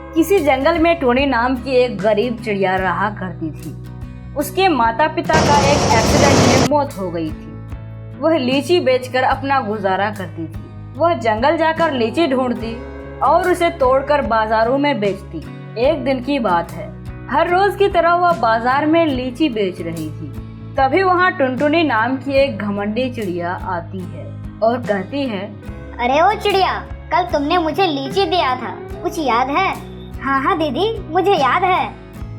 किसी जंगल में टोनी नाम की एक गरीब चिड़िया रहा करती थी। उसके माता पिता का एक एक्सीडेंट में मौत हो गई थी। वह लीची बेचकर अपना गुजारा करती थी। वह जंगल जाकर लीची ढूंढती और उसे तोड़कर बाजारों में बेचती। एक दिन की बात है, हर रोज की तरह वह बाजार में लीची बेच रही थी। तभी वहाँ टुनटुनी नाम की एक घमंडी चिड़िया आती है और कहती है, अरे ओ चिड़िया, कल तुमने मुझे लीची दिया था, कुछ याद है? हाँ दीदी, मुझे याद है।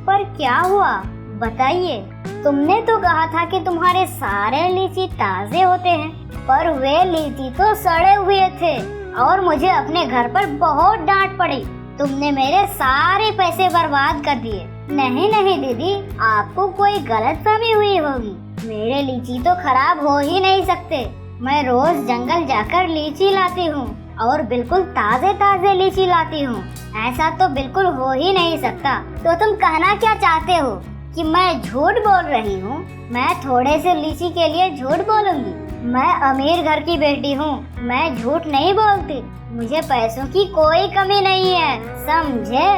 पर क्या हुआ बताइए। तुमने तो कहा था कि तुम्हारे सारे लीची ताजे होते हैं, पर वे लीची तो सड़े हुए थे और मुझे अपने घर पर बहुत डांट पड़ी। तुमने मेरे सारे पैसे बर्बाद कर दिए। नहीं दीदी, आपको कोई गलतफहमी हुई होगी। मेरे लीची तो खराब हो ही नहीं सकते। मैं रोज जंगल जाकर लीची लाती हूँ और बिल्कुल ताजे लीची लाती हूँ। ऐसा तो बिल्कुल हो ही नहीं सकता। तो तुम कहना क्या चाहते हो कि मैं झूठ बोल रही हूँ? मैं थोड़े से लीची के लिए झूठ बोलूंगी? मैं अमीर घर की बेटी हूँ, मैं झूठ नहीं बोलती। मुझे पैसों की कोई कमी नहीं है, समझे?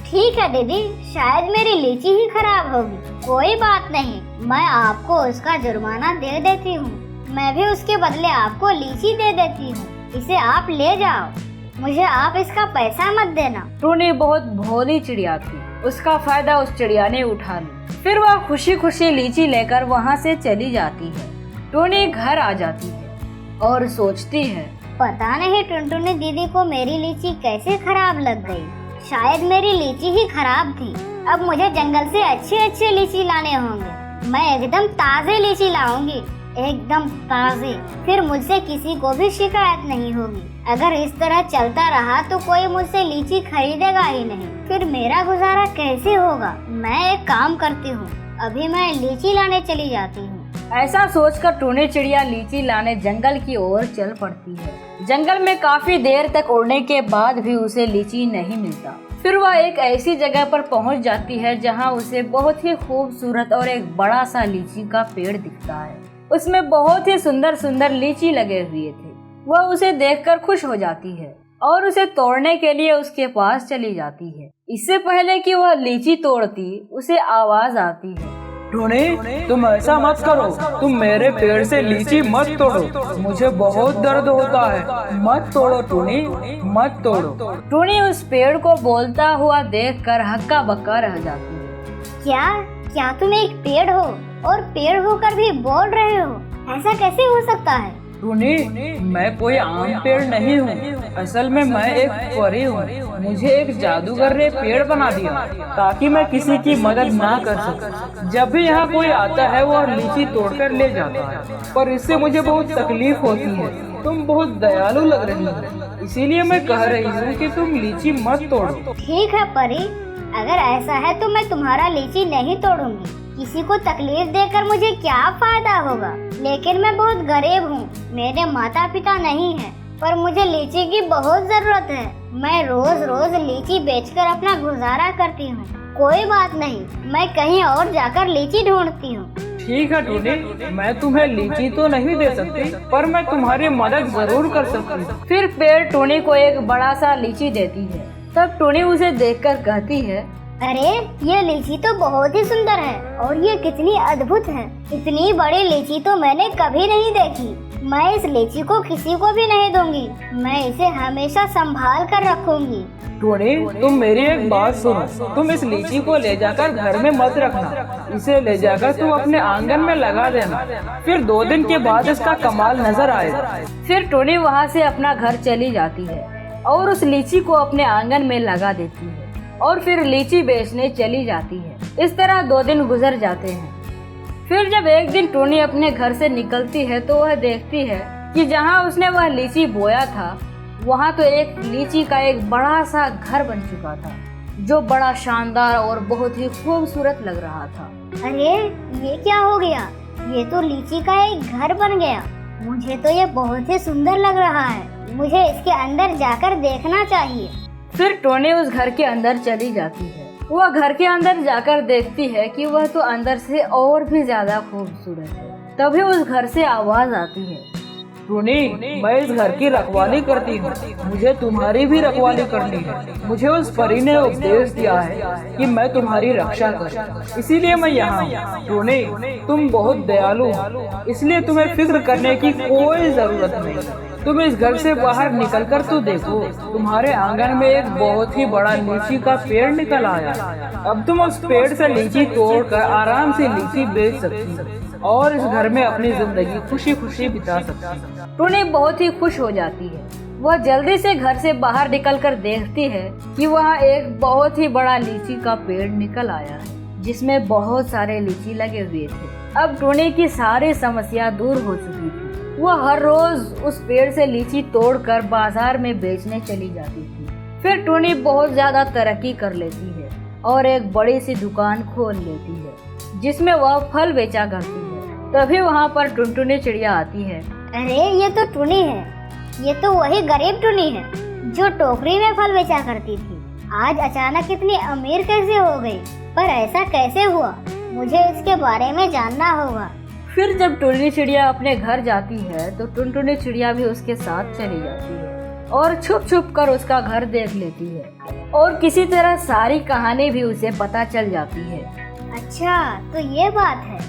ठीक है दीदी, शायद मेरी लीची ही खराब होगी, कोई बात नहीं, मैं आपको उसका जुर्माना दे देती हूँ। मैं भी उसके बदले आपको लीची दे देती हूँ, इसे आप ले जाओ। मुझे आप इसका पैसा मत देना। टोनी बहुत भोली चिड़िया थी, उसका फायदा उस चिड़िया ने उठा लिया। फिर वह खुशी खुशी लीची लेकर वहाँ से चली जाती है। टोनी घर आ जाती है और सोचती है, पता नहीं टुनटुनी दीदी को मेरी लीची कैसे खराब लग गई। शायद मेरी लीची ही खराब थी। अब मुझे जंगल से अच्छे लीची लाने होंगे। मैं एकदम ताजे लीची लाऊंगी, एकदम ताजे। फिर मुझसे किसी को भी शिकायत नहीं होगी। अगर इस तरह चलता रहा तो कोई मुझसे लीची खरीदेगा ही नहीं। फिर मेरा गुजारा कैसे होगा? मैं एक काम करती हूँ, अभी मैं लीची लाने चली जाती हूँ। ऐसा सोचकर टोनी चिड़िया लीची लाने जंगल की ओर चल पड़ती है। जंगल में काफी देर तक उड़ने के बाद भी उसे लीची नहीं मिलता। फिर वह एक ऐसी जगह पर पहुंच जाती है जहां उसे बहुत ही खूबसूरत और एक बड़ा सा लीची का पेड़ दिखता है। उसमें बहुत ही सुंदर लीची लगे हुए थे। वह उसे देखकर खुश हो जाती है और उसे तोड़ने के लिए उसके पास चली जाती है। इससे पहले कि वह लीची तोड़ती, उसे आवाज आती है, टोनी, तुम ऐसा मत करो, तुम मेरे पेड़ से लीची मत तोड़ो, मुझे बहुत दर्द होता है। मत तोड़ो टोनी, मत तोड़ो। टोनी उस पेड़ को बोलता हुआ देखकर हक्का बक्का रह जाती है। क्या तुम एक पेड़ हो और पेड़ होकर भी बोल रहे हो? ऐसा कैसे हो सकता है? टोनी, मैं कोई आम पेड़ नहीं हूँ, असल में मैं एक परी हूँ। मुझे एक जादूगर ने पेड़ बना दिया ताकि मैं किसी की मदद ना कर सकूं। जब भी यहाँ कोई आता है वह लीची तोड़कर ले जाता है, पर इससे मुझे बहुत तकलीफ होती है। तुम बहुत दयालु लग रही हो, इसीलिए मैं कह रही हूँ कि तुम लीची मत तोड़ो। ठीक है परी, अगर ऐसा है तो मैं तुम्हारा लीची नहीं तोड़ूंगी। किसी को तकलीफ देकर मुझे क्या फायदा होगा? लेकिन मैं बहुत गरीब हूँ, मेरे माता पिता नहीं हैं, पर मुझे लीची की बहुत जरूरत है। मैं रोज लीची बेचकर अपना गुजारा करती हूँ। कोई बात नहीं, मैं कहीं और जाकर लीची ढूंढती हूँ। ठीक है टोनी, मैं तुम्हें लीची तो नहीं दे सकती, पर मैं तुम्हारी मदद जरूर कर सकती हूँ। फिर पेड़ टोनी को एक बड़ा सा लीची देती है। तब टोनी उसे देखकर कहती है, अरे ये लीची तो बहुत ही सुंदर है और ये कितनी अद्भुत है। इतनी बड़ी लीची तो मैंने कभी नहीं देखी। मैं इस लीची को किसी को भी नहीं दूंगी। मैं इसे हमेशा संभाल कर रखूंगी। टोनी, तुम मेरी एक बात सुनो, तुम इस लीची को ले जाकर घर में मत रखना। इसे ले जाकर तुम अपने आंगन में लगा देना, फिर 2 दिन के बाद इसका कमाल नजर आएगा। फिर टोनी वहाँ से अपना घर चली जाती है और उस लीची को अपने आंगन में लगा देती है और फिर लीची बेचने चली जाती है। इस तरह 2 दिन गुजर जाते हैं। फिर जब एक दिन टोनी अपने घर से निकलती है तो वह देखती है कि जहाँ उसने वह लीची बोया था, वहाँ तो एक लीची का एक बड़ा सा घर बन चुका था, जो बड़ा शानदार और बहुत ही खूबसूरत लग रहा था। अरे ये क्या हो गया? ये तो लीची का एक घर बन गया। मुझे तो ये बहुत ही सुंदर लग रहा है। मुझे इसके अंदर जाकर देखना चाहिए। फिर टोनी उस घर के अंदर चली जाती है। वह घर के अंदर जाकर देखती है कि वह तो अंदर से और भी ज्यादा खूबसूरत है। तभी उस घर से आवाज आती है, टूनी, मैं इस घर की रखवाली करती हूँ, मुझे तुम्हारी भी रखवाली करनी है। मुझे उस परी ने उपदेश दिया है कि मैं तुम्हारी रक्षा करूँ, इसीलिए मैं यहाँ हूँ। टूनी, तुम बहुत दयालु हो, इसलिए तुम्हें फिक्र करने की कोई जरूरत नहीं। तुम इस घर से बाहर निकलकर तो देखो, तुम्हारे आंगन में एक बहुत ही बड़ा लीची का पेड़ निकल आया है। अब तुम उस पेड़ से लीची तोड़कर आराम से लीची बेच सकती हो और इस घर में अपनी जिंदगी खुशी खुशी बिता सकती हो। टूनी बहुत ही खुश हो जाती है। वह जल्दी से घर से बाहर निकलकर देखती है कि वहाँ एक बहुत ही बड़ा लीची का पेड़ निकल आया है, जिसमें बहुत सारे लीची लगे हुए थे। अब टूनी की सारी समस्या दूर हो चुकी थी। वह हर रोज उस पेड़ से लीची तोड़कर बाजार में बेचने चली जाती थी। फिर टूनी बहुत ज्यादा तरक्की कर लेती है और एक बड़ी सी दुकान खोल लेती है, जिसमें वह फल बेचा करती है। तभी वहाँ पर टुनटुनी चिड़िया आती है। अरे ये तो टुनी है, ये तो वही गरीब टुनी है जो टोकरी में फल बेचा करती थी। आज अचानक इतनी अमीर कैसे हो गई? पर ऐसा कैसे हुआ? मुझे इसके बारे में जानना होगा। फिर जब टुनटुनी चिड़िया अपने घर जाती है तो टुनटुनी चिड़िया भी उसके साथ चली जाती है और छुप छुप कर उसका घर देख लेती है और किसी तरह सारी कहानी भी उसे पता चल जाती है। अच्छा, तो ये बात है।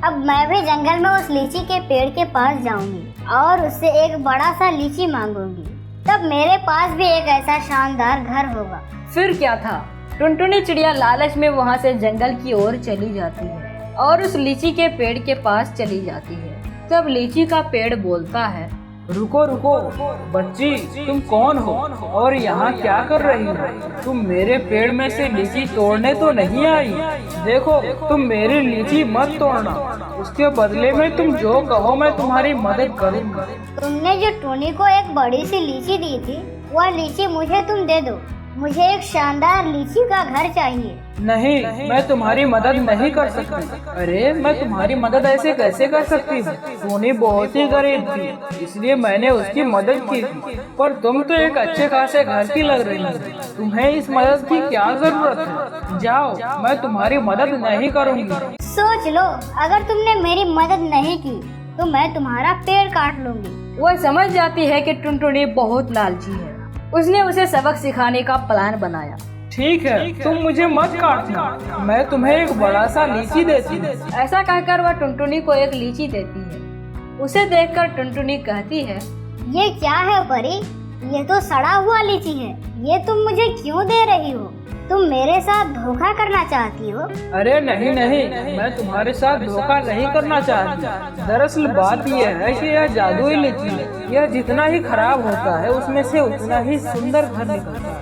अब मैं भी जंगल में उस लीची के पेड़ के पास जाऊंगी और उससे एक बड़ा सा लीची मांगूंगी। तब मेरे पास भी एक ऐसा शानदार घर होगा। फिर क्या था, टुनटुनी चिड़िया लालच में वहाँ से जंगल की ओर चली जाती है और उस लीची के पेड़ के पास चली जाती है। तब लीची का पेड़ बोलता है, रुको रुको बच्ची, तुम कौन हो और यहाँ क्या कर रही हो? तुम मेरे पेड़ में से लीची तोड़ने तो नहीं आई? देखो, तुम मेरी लीची मत तोड़ना, उसके बदले में तुम जो कहो मैं तुम्हारी मदद करूँगा। तुमने जो टूनी को एक बड़ी सी लीची दी थी, वह लीची मुझे तुम दे दो। मुझे एक शानदार लीची का घर चाहिए। नहीं, मैं तुम्हारी मदद नहीं कर सकती। अरे, मैं तुम्हारी मदद ऐसे कैसे कर सकती हूँ? टूनी बहुत ही गरीब थी, इसलिए मैंने उसकी मदद की थी। पर तुम तो एक अच्छे खासे घर की लग रही हो, तुम्हें इस मदद की क्या जरूरत है? जाओ, मैं तुम्हारी मदद नहीं करूँगी। सोच लो, अगर तुमने मेरी मदद नहीं की तो मैं तुम्हारा पेड़ काट लूंगी। वह समझ जाती है कि टुनटुनी बहुत लालची है। उसने उसे सबक सिखाने का प्लान बनाया। ठीक है, तुम मुझे मत काटना, मैं तुम्हें एक बड़ा सा लीची देती हूँ। ऐसा कहकर वह टुनटुनी को एक लीची देती है। उसे देखकर टुनटुनी कहती है, ये क्या है परी? ये तो सड़ा हुआ लीची है। ये तुम मुझे क्यों दे रही हो? तुम मेरे साथ धोखा करना चाहती हो? अरे नहीं नहीं, मैं तुम्हारे साथ धोखा नहीं करना चाहती। दरअसल बात यह है कि यह जादुई लीची है। यह जितना ही खराब होता है उसमें से उतना ही सुंदर घर निकलता है,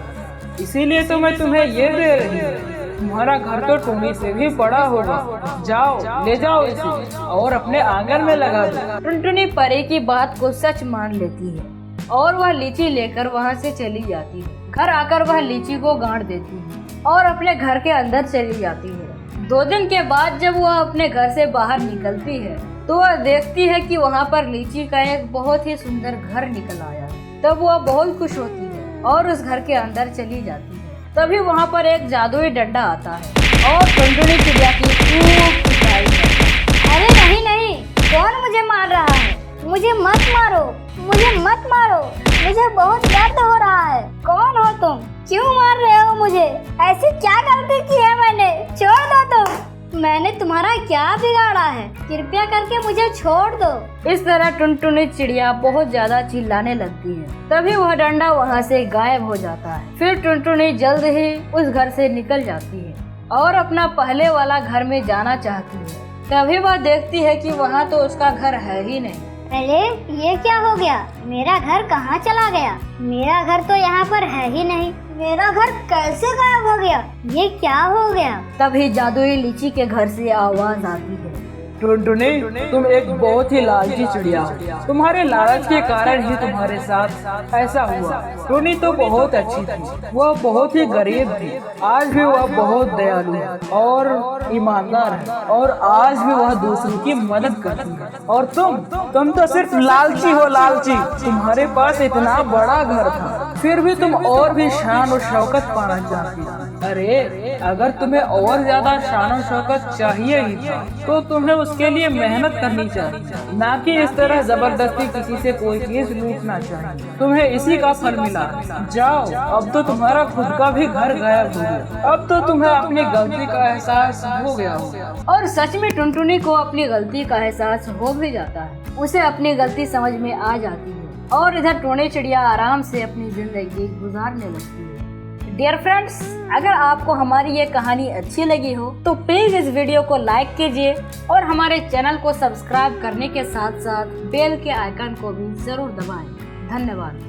इसीलिए तो मैं तुम्हें ये दे रही हूँ। तुम्हारा घर तो टूनी से भी बड़ा होगा। जाओ, ले जाओ इसे और अपने आंगन में लगा दो। टुनटुनी परी की बात को सच मान लेती है और वह लीची लेकर वहाँ से चली जाती है। घर आकर वह लीची को गाड़ देती है और अपने घर के अंदर चली जाती है। 2 दिन के बाद जब वह अपने घर से बाहर निकलती है तो वह देखती है कि वहाँ पर लीची का एक बहुत ही सुंदर घर निकल आया है। तब वह बहुत खुश होती है और उस घर के अंदर चली जाती है। तभी वहाँ पर एक जादुई डंडा आता है और टुनटुनी चिड़िया की खूब पिटाई करता है। अरे नहीं नहीं, कौन मुझे मार रहा है? मुझे मत मारो, मुझे मत मारो, मुझे बहुत दर्द हो रहा है। कौन हो तुम? क्यों मार रहे हो मुझे? ऐसी क्या गलती की है मैंने? छोड़ दो तुम। मैंने तुम्हारा क्या बिगाड़ा है? कृपया करके मुझे छोड़ दो। इस तरह टुनटुनी चिड़िया बहुत ज्यादा चिल्लाने लगती है। तभी वह डंडा वहाँ से गायब हो जाता है। फिर टुनटुनी जल्द ही उस घर से निकल जाती है और अपना पहले वाला घर में जाना चाहती है। तभी वह देखती है कि वहाँ तो उसका घर है ही नहीं। अरे ये क्या हो गया? मेरा घर कहाँ चला गया? मेरा घर तो यहाँ पर है ही नहीं। मेरा घर कैसे गायब हो गया? ये क्या हो गया? तभी जादुई लीची के घर से आवाज आती है, टुनटुनी, तुम एक बहुत ही लालची चिड़िया हो। तुम्हारे लालच के कारण ही तुम्हारे साथ ऐसा हुआ। टुनी तो बहुत अच्छी थी, वह बहुत ही गरीब थी। आज भी वह बहुत दयालु है और ईमानदार है और आज भी वह दूसरों की मदद करती है। और तुम तो सिर्फ लालची हो, लालची। तुम्हारे पास इतना बड़ा घर था फिर भी तुम और भी शान और शौकत पाना चाहती हो। अरे अगर तुम्हें और ज्यादा शान और शौकत चाहिए ही था तो तुम्हें उसके लिए मेहनत करनी चाहिए, ना कि इस तरह जबरदस्ती किसी से कोई चीज लूटना चाहिए। तुम्हें इसी का फल मिला। जाओ, अब तो तुम्हारा खुद का भी घर गायब हो गया। अब तो तुम्हें अपनी गलती का एहसास हो गया होगा। और सच में टुनटुनी को अपनी गलती का एहसास हो भी जाता है। उसे अपनी गलती समझ में आ जाती है और इधर टोने चिड़िया आराम से अपनी जिंदगी गुजारने लगती है। डियर फ्रेंड्स, अगर आपको हमारी ये कहानी अच्छी लगी हो तो प्लीज इस वीडियो को लाइक कीजिए और हमारे चैनल को सब्सक्राइब करने के साथ साथ बेल के आइकन को भी जरूर दबाएं। धन्यवाद।